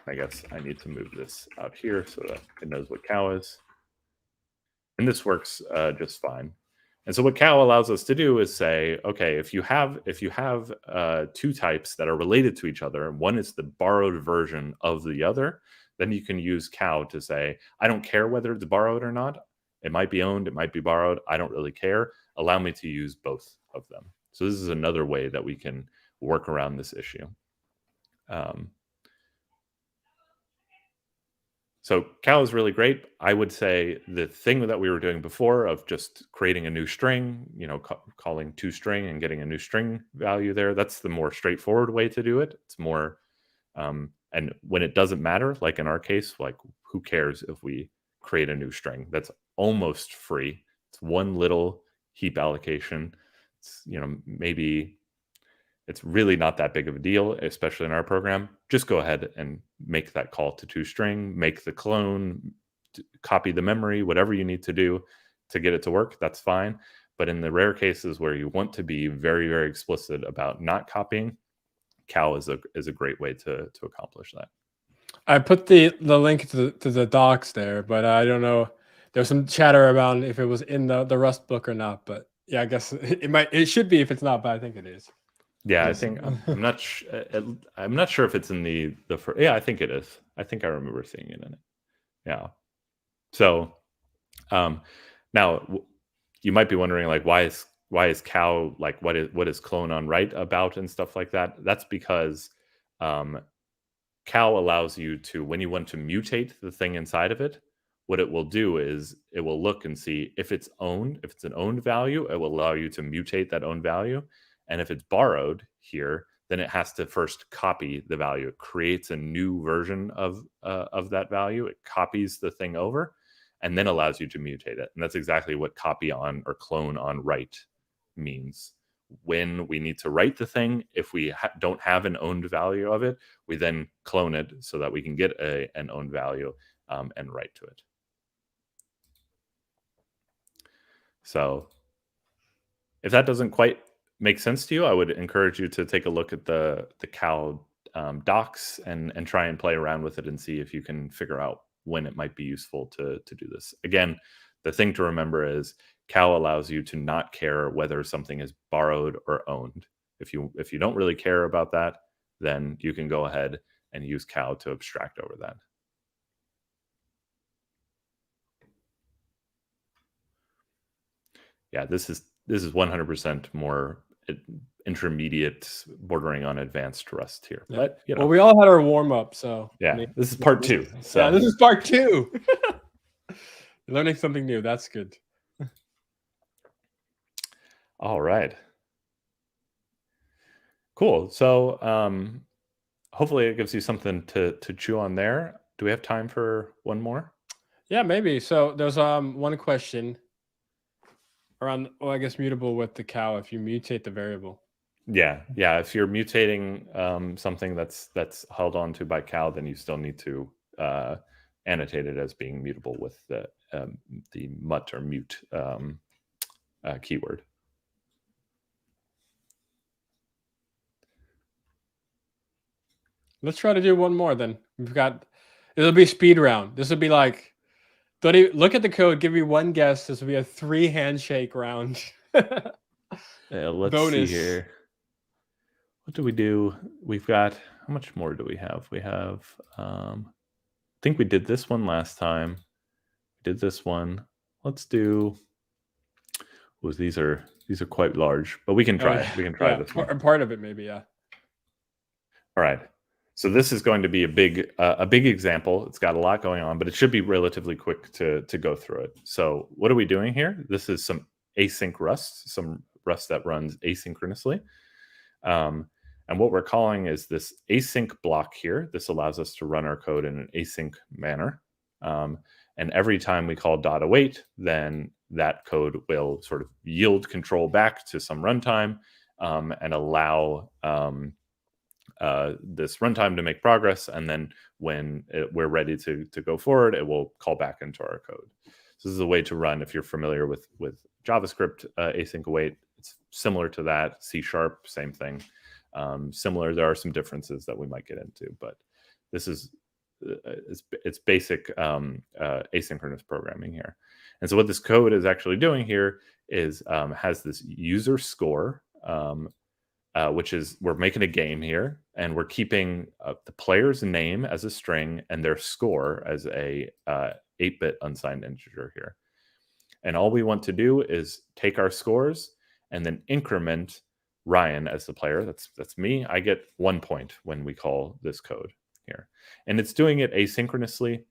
I guess I need to move this out here so that it knows what cow is. And this works just fine. And so what cow allows us to do is say, okay, if you have two types that are related to each other, and one is the borrowed version of the other, then you can use cow to say, I don't care whether it's borrowed or not. It might be owned, it might be borrowed. I don't really care. Allow me to use both of them. So this is another way that we can work around this issue. So cow is really great. I would say the thing that we were doing before of just creating a new string, calling toString and getting a new string value there, that's the more straightforward way to do it. It's more, and when it doesn't matter, like in our case, like who cares if we create a new string? That's almost free. It's one little heap allocation. It's, maybe it's really not that big of a deal, especially in our program. Just go ahead and make that call to toString, make the clone, copy the memory, whatever you need to do to get it to work, that's fine. But in the rare cases where you want to be very, very explicit about not copying, cow is a great way to accomplish that. I put the link to the docs there, but I don't know. There's some chatter around if it was in the Rust book or not. But yeah, I guess it should be if it's not, but I think it is. Yeah, I think I'm not sure if it's in the first. Yeah, I think it is. I think I remember seeing it in it. Yeah. So now you might be wondering, like, why is cow, like, what is clone on write about and stuff like that? That's because cow allows you to, when you want to mutate the thing inside of it, what it will do is it will look and see if it's owned. If it's an owned value, it will allow you to mutate that owned value. And if it's borrowed here, then it has to first copy the value. It creates a new version of that value. It copies the thing over and then allows you to mutate it. And that's exactly what copy on or clone on write means. When we need to write the thing, if we don't have an owned value of it, we then clone it so that we can get an owned value and write to it. So if that doesn't quite make sense to you, I would encourage you to take a look at the cow docs and try and play around with it and see if you can figure out when it might be useful to do this. Again, the thing to remember is cow allows you to not care whether something is borrowed or owned. If you don't really care about that, then you can go ahead and use cow to abstract over that. Yeah, this is 100% more intermediate, bordering on advanced Rust here. Yeah. But well, we all had our warm up, so yeah, this is part 2. So. Yeah, this is part 2. Learning something new, that's good. All right. Cool. So hopefully it gives you something to chew on there. Do we have time for one more? Yeah, maybe. So there's one question around, I guess mutable with the cow if you mutate the variable. Yeah. If you're mutating something that's held on to by cow, then you still need to annotate it as being mutable with the mut or mute keyword. Let's try to do one more then. It'll be speed round. This will be like, look at the code, give me one guess. This will be a 3 handshake round. Let's Bonus. see here. What do we do? We've got, how much more do we have? We have, I think we did this one last time. We did this one. Let's do, these are quite large, but we can try it. We can try this one. Part of it maybe, yeah. All right. So this is going to be a big example. It's got a lot going on, but it should be relatively quick to go through it. So what are we doing here? This is some async Rust, some Rust that runs asynchronously. And what we're calling is this async block here. This allows us to run our code in an async manner. And every time we call .await, then that code will sort of yield control back to some runtime and allow this runtime to make progress. And then when we're ready to go forward, it will call back into our code. So this is a way to run, if you're familiar with JavaScript async await. It's similar to that. C#, same thing. Similar. There are some differences that we might get into, but this is it's basic asynchronous programming here. And so what this code is actually doing here is has this user score, which is, we're making a game here, and we're keeping the player's name as a string and their score as a 8-bit unsigned integer here. And all we want to do is take our scores and then increment Ryan as the player. That's me. I get 1 point when we call this code here. And it's doing it asynchronously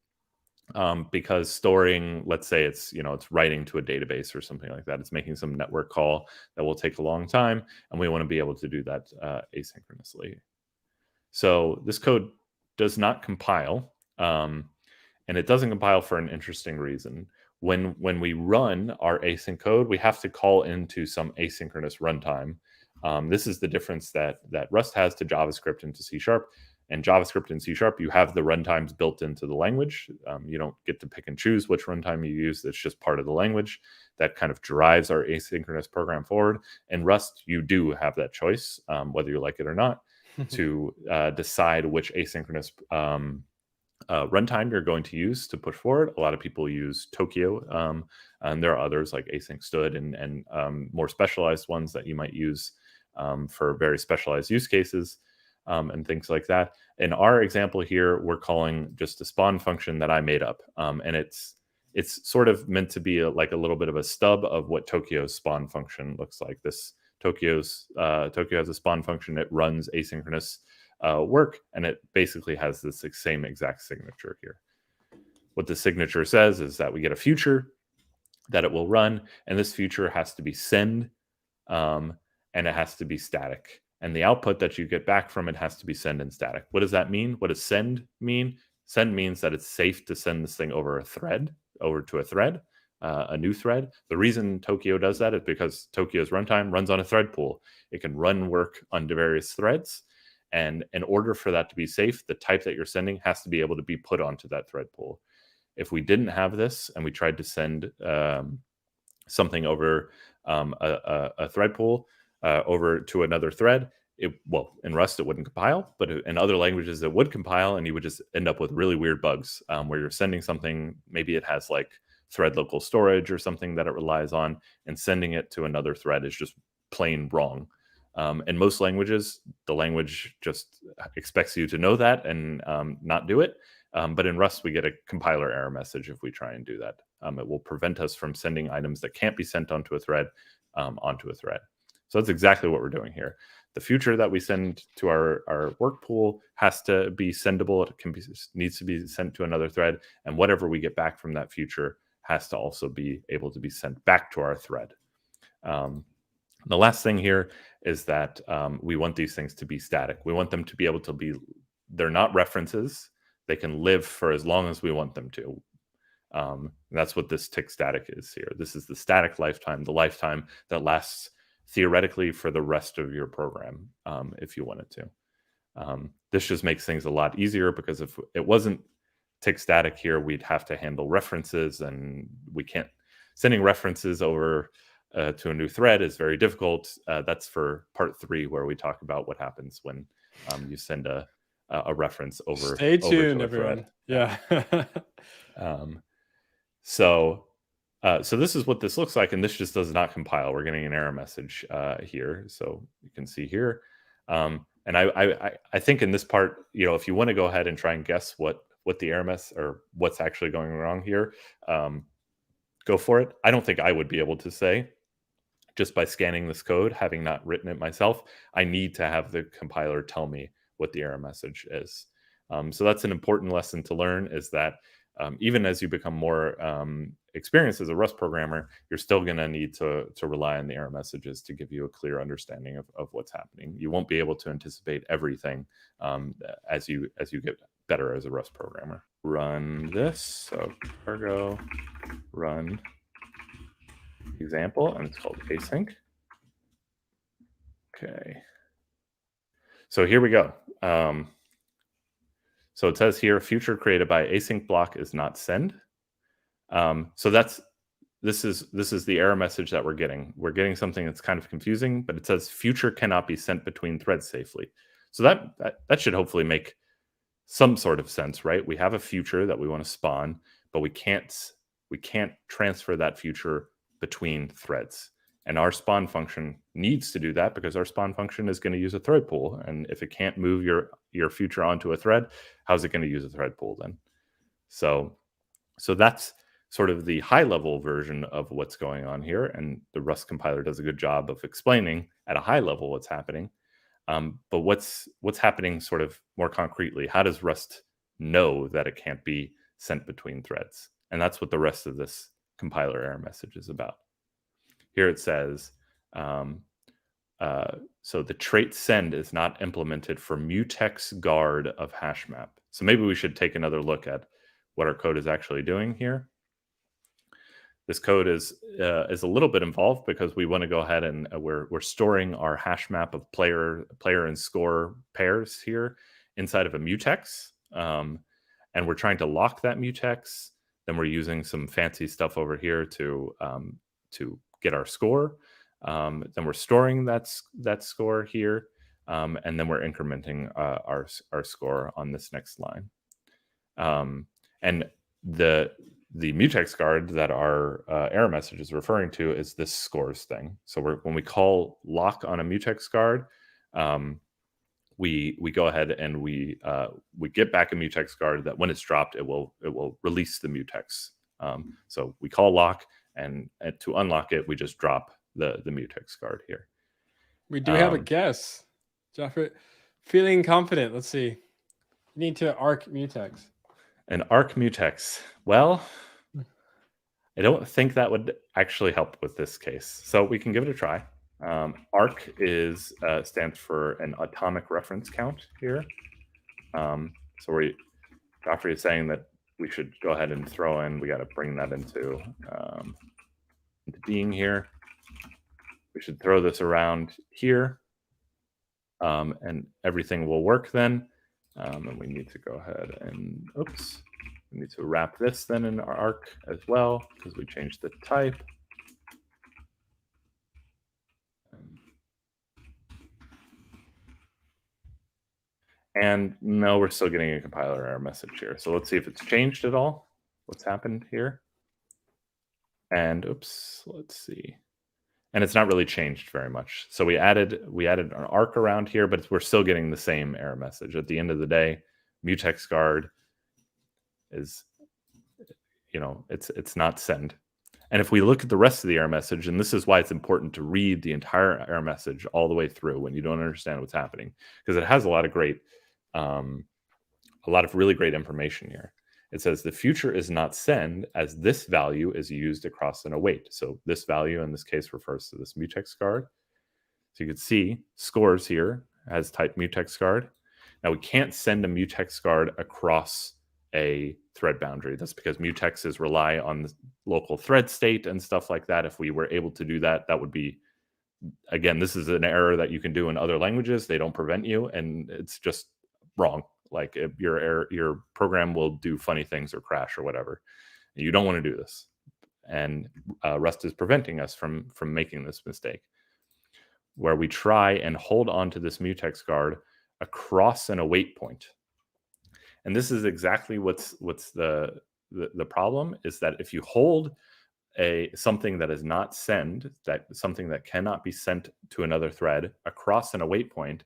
because storing, let's say it's writing to a database or something like that. It's making some network call that will take a long time, and we want to be able to do that asynchronously. So this code does not compile, and it doesn't compile for an interesting reason. When we run our async code, we have to call into some asynchronous runtime. This is the difference that Rust has to JavaScript and to C#. And JavaScript and C#, you have the runtimes built into the language. You don't get to pick and choose which runtime you use. It's just part of the language that kind of drives our asynchronous program forward. In Rust, you do have that choice, whether you like it or not, to decide which asynchronous runtime you're going to use to push forward. A lot of people use Tokyo, and there are others like async std and more specialized ones that you might use for very specialized use cases. And things like that. In our example here, we're calling just a spawn function that I made up, and it's sort of meant to be like a little bit of a stub of what Tokyo's spawn function looks like. This Tokyo has a spawn function. It runs asynchronous work, and it basically has this same exact signature here. What the signature says is that we get a future that it will run, and this future has to be send, and it has to be static. And the output that you get back from it has to be send and static. What does that mean? What does send mean? Send means that it's safe to send this thing over to a thread, a new thread. The reason Tokyo does that is because Tokyo's runtime runs on a thread pool. It can run work on various threads. And in order for that to be safe, the type that you're sending has to be able to be put onto that thread pool. If we didn't have this and we tried to send something over a thread pool, over to another thread, in Rust it wouldn't compile, but in other languages it would compile, and you would just end up with really weird bugs where you're sending something, maybe it has like thread local storage or something that it relies on, and sending it to another thread is just plain wrong. In most languages, the language just expects you to know that and not do it. But in Rust, we get a compiler error message if we try and do that. It will prevent us from sending items that can't be sent onto a thread onto a thread. So that's exactly what we're doing here. The future that we send to our work pool has to be sendable. It needs to be sent to another thread. And whatever we get back from that future has to also be able to be sent back to our thread. The last thing here is that we want these things to be static. We want them to be able to be, they're not references. They can live for as long as we want them to. That's what this tick static is here. This is the static lifetime, the lifetime that lasts theoretically for the rest of your program, if you wanted to. This just makes things a lot easier, because if it wasn't tick static here, we'd have to handle references, and we can't. Sending references over to a new thread is very difficult. That's for part 3, where we talk about what happens when you send a reference over. Stay tuned, to everyone. Thread. Yeah. So this is what this looks like, and this just does not compile. We're getting an error message here, so you can see here. And I think in this part, if you want to go ahead and try and guess what the error mess or what's actually going wrong here, go for it. I don't think I would be able to say just by scanning this code, having not written it myself. I need to have the compiler tell me what the error message is. So that's an important lesson to learn, is that even as you become more experienced as a Rust programmer, you're still going to need to rely on the error messages to give you a clear understanding of what's happening. You won't be able to anticipate everything as you get better as a Rust programmer. Run this. So cargo run example, and it's called async. Okay. So here we go. So it says here, future created by async block is not send. So this is the error message that we're getting. We're getting something that's kind of confusing, but it says future cannot be sent between threads safely. So that should hopefully make some sort of sense, right? We have a future that we want to spawn, but we can't transfer that future between threads. And our spawn function needs to do that because our spawn function is going to use a thread pool. And if it can't move your future onto a thread, how's it going to use a thread pool then? So that's sort of the high level version of what's going on here. And the Rust compiler does a good job of explaining at a high level what's happening. But what's happening sort of more concretely? How does Rust know that it can't be sent between threads? And that's what the rest of this compiler error message is about. Here it says, so the trait send is not implemented for mutex guard of hash map. So maybe we should take another look at what our code is actually doing here. This code is a little bit involved because we want to go ahead and we're storing our hash map of player and score pairs here inside of a mutex, and we're trying to lock that mutex. Then we're using some fancy stuff over here to get our score. Then we're storing that score here, and then we're incrementing our score on this next line. And the mutex guard that our error message is referring to is this scores thing. So when we call lock on a mutex guard, we go ahead and we get back a mutex guard that when it's dropped, it will release the mutex. So we call lock, and to unlock it, we just drop the mutex guard here. We do have a guess. Joffrey, feeling confident. Let's see. You need to arc mutex. An arc mutex. Well, I don't think that would actually help with this case. So we can give it a try. Arc stands for an atomic reference count here. So Joffrey is saying that we should go ahead and throw in, we got to bring that into being here. We should throw this around here, and everything will work then. And we need to go ahead and, we need to wrap this then in our arc as well because we changed the type. And no, we're still getting a compiler error message here. So let's see if it's changed at all. What's happened here? And let's see. And it's not really changed very much. So we added an arc around here, but we're still getting the same error message. At the end of the day, mutex guard is, it's not send. And if we look at the rest of the error message, and this is why it's important to read the entire error message all the way through when you don't understand what's happening, because it has a lot of really great information here. It says the future is not send as this value is used across an await. So this value in this case refers to this mutex guard. So you can see scores here has type mutex guard. Now we can't send a mutex guard across a thread boundary. That's because mutexes rely on the local thread state and stuff like that. If we were able to do that, that would be, again, this is an error that you can do in other languages. They don't prevent you, and it's just wrong. Like if your program will do funny things or crash or whatever. You don't want to do this. And Rust is preventing us from making this mistake, where we try and hold on to this mutex guard across an await point. And this is exactly what's the problem, is that if you hold something that is not send, something that cannot be sent to another thread across an await point,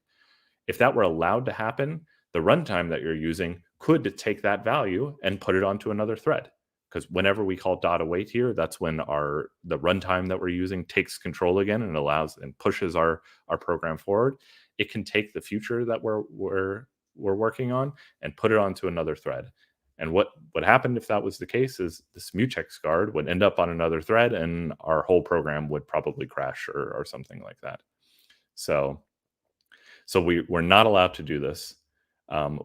if that were allowed to happen, the runtime that you're using could take that value and put it onto another thread. Because whenever we call .await here, that's when the runtime that we're using takes control again and allows and pushes our program forward. It can take the future that we're working on and put it onto another thread. And what happened if that was the case is this mutex guard would end up on another thread and our whole program would probably crash or something like that. So we're not allowed to do this.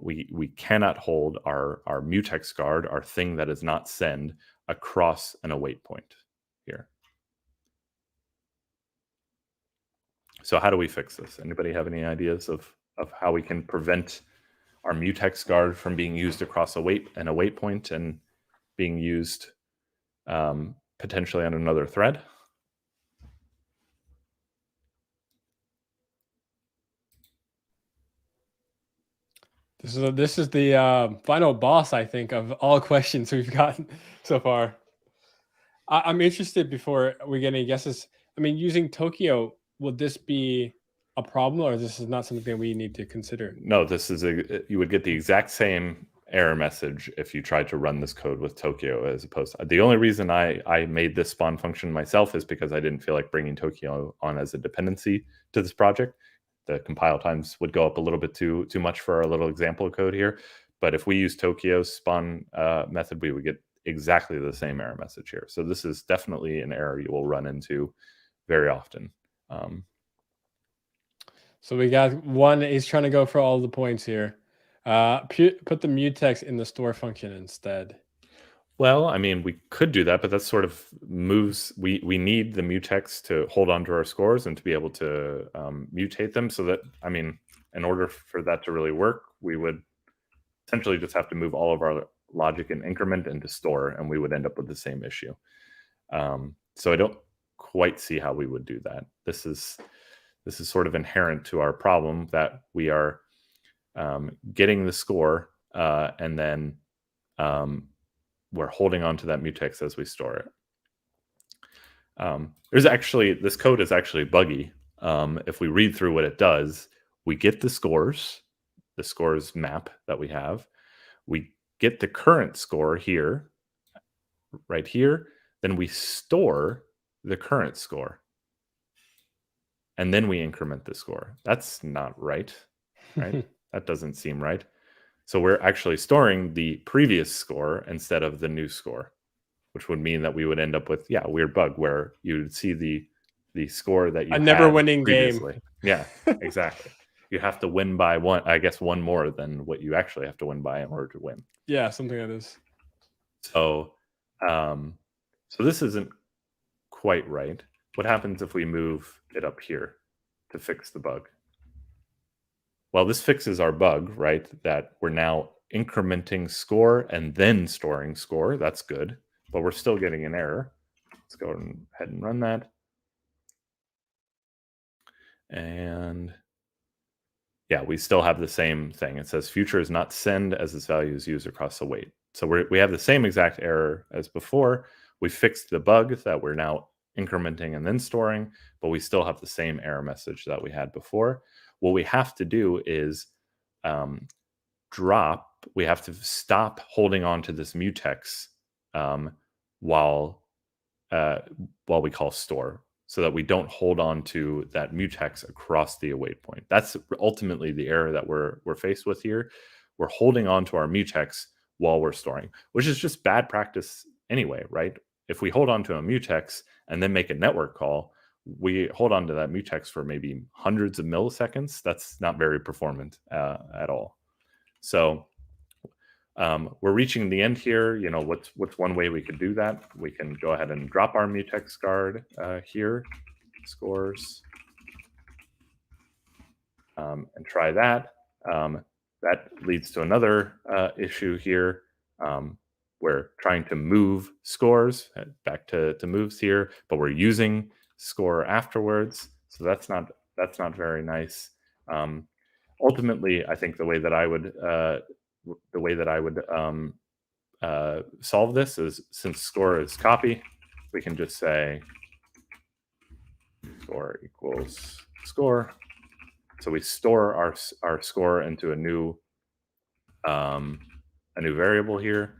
We cannot hold our mutex guard, our thing that is not send, across an await point here. So how do we fix this? Anybody have any ideas of how we can prevent our mutex guard from being used across a wait point and being used potentially on another thread? This is the final boss, I think, of all questions we've gotten so far. I'm interested before we get any guesses. I mean, using Tokyo, would this be a problem, or this is not something we need to consider? No, this is you would get the exact same error message if you tried to run this code with Tokyo as opposed to, the only reason I made this spawn function myself is because I didn't feel like bringing Tokyo on as a dependency to this project. The compile times would go up a little bit too much for our little example code here. But if we use Tokyo's spawn method, we would get exactly the same error message here. So this is definitely an error you will run into very often. So we got one. He's trying to go for all the points here. Put the mutex in the store function instead. Well, I mean, we could do that, but that sort of moves. We need the mutex to hold on to our scores and to be able to mutate them. So that, I mean, in order for that to really work, we would essentially just have to move all of our logic in increment into store, and we would end up with the same issue. So I don't quite see how we would do that. This is sort of inherent to our problem that we are getting the score and then we're holding on to that mutex as we store it. This code is actually buggy. If we read through what it does, we get the scores map that we have. We get the current score here, right here. Then we store the current score. And then we increment the score. That's not right? That doesn't seem right. So we're actually storing the previous score instead of the new score, which would mean that we would end up with, a weird bug where you would see the score that you had never-winning previously. game. Yeah, exactly. You have to win by one more than what you actually have to win by in order to win. Yeah, something like this. So, so this isn't quite right. What happens if we move it up here to fix the bug? Well, this fixes our bug, right? That we're now incrementing score and then storing score. That's good, but we're still getting an error. Let's go ahead and run that. And yeah, we still have the same thing. It says future is not send as this value is used across the wait. So we have the same exact error as before. We fixed the bug that we're now incrementing and then storing, but we still have the same error message that we had before. What we have to do is we have to stop holding on to this mutex while we call store, so that we don't hold on to that mutex across the await point. That's ultimately the error that we're faced with here. We're holding on to our mutex while we're storing, which is just bad practice anyway, right? If we hold on to a mutex and then make a network call, we hold on to that mutex for maybe hundreds of milliseconds. That's not very performant at all. So we're reaching the end here. You know, what's one way we could do that? We can go ahead and drop our mutex guard here, scores, and try that. That leads to another issue here. We're trying to move scores back to moves here, but we're using score afterwards. So that's not very nice. Ultimately, I think the way that I would solve this is, since score is copy, we can just say score equals score. So we store our score into a new variable here,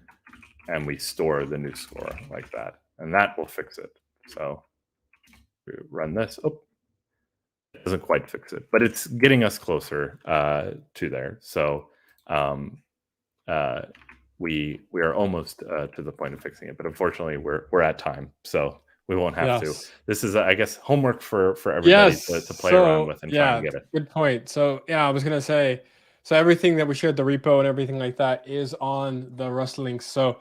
and we store the new score like that, and that will fix it. So we run this. Oh, it doesn't quite fix it, but it's getting us closer to there. So we are almost to the point of fixing it, but unfortunately we're at time, so we won't have to. This is, I guess, homework for everybody to play around with and try and get it. Good point. So yeah, I was gonna say, so everything that we shared, the repo and everything like that, is on the Rust links. So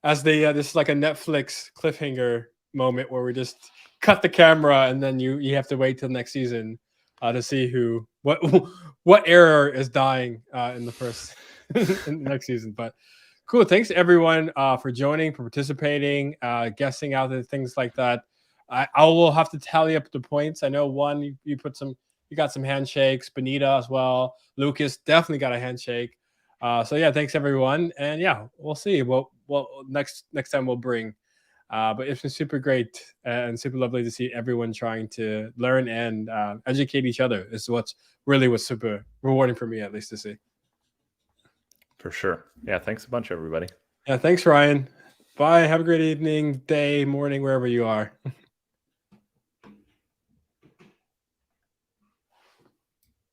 as this is like a Netflix cliffhanger moment where we just cut the camera and then you have to wait till next season. to see what error is dying in the first in the next season. But cool. Thanks everyone for joining, for participating, guessing out the things like that. I will have to tally up the points. I know one you got some handshakes, Benita as well. Lucas definitely got a handshake. So yeah, thanks everyone, and yeah, we'll see what next time we'll bring. But it's been super great and super lovely to see everyone trying to learn and educate each other. Is what's super rewarding for me, at least, to see. For sure. Yeah, thanks a bunch, everybody. Yeah, thanks, Ryan. Bye. Have a great evening, day, morning, wherever you are.